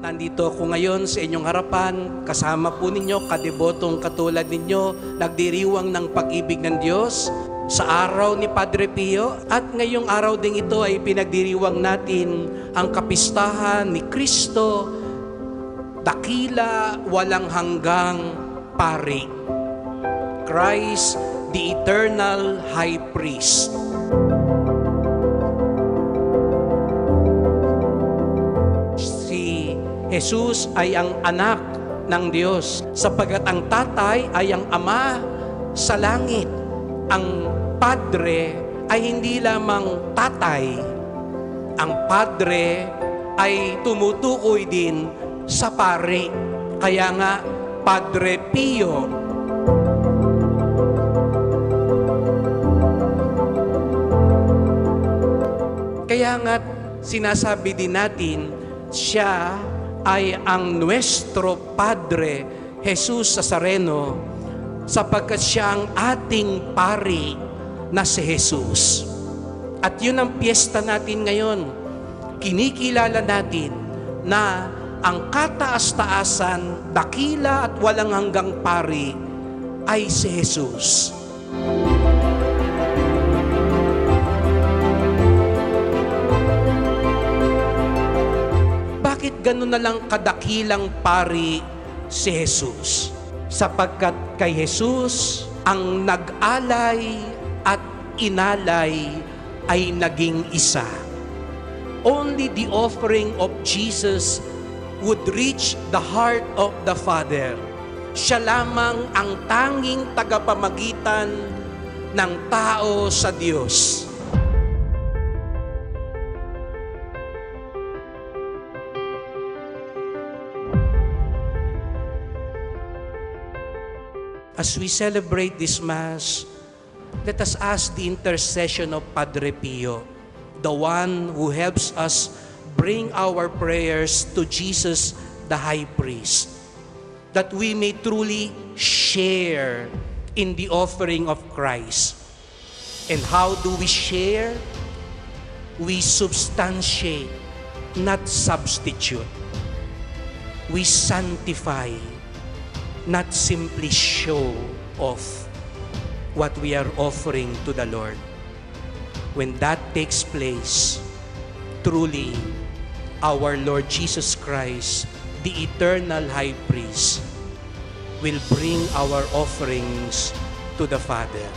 Nandito ako ngayon sa inyong harapan, kasama po ninyo, kadebotong katulad ninyo, nagdiriwang ng pag-ibig ng Diyos sa araw ni Padre Pio. At ngayong araw ding ito ay pinagdiriwang natin ang kapistahan ni Kristo, dakila walang hanggang pari. Christ, the eternal high priest. Jesus ay ang anak ng Diyos, sapagkat ang tatay ay ang ama sa langit. Ang padre ay hindi lamang tatay. Ang padre ay tumutukoy din sa pari. Kaya nga, Padre Pio. Kaya nga, sinasabi din natin, siya ay ang nuestro Padre Jesus Nazareno, sapagkat siya ang ating pari na si Jesus. At yun ang piyesta natin ngayon. Kinikilala natin na ang kataas-taasan, dakila at walang hanggang pari ay si Jesus. Bakit gano'n na lang kadakilang pari si Jesus? Sapagkat kay Jesus, ang nag-alay at inalay ay naging isa. Only the offering of Jesus would reach the heart of the Father. Siya lamang ang tanging tagapamagitan ng tao sa Diyos. As we celebrate this Mass, let us ask the intercession of Padre Pio, the one who helps us bring our prayers to Jesus, the High Priest, that we may truly share in the offering of Christ. And how do we share? We substantiate, not substitute. We sanctify, not simply show off what we are offering to the Lord. When that takes place, truly, our Lord Jesus Christ, the eternal high priest, will bring our offerings to the Father.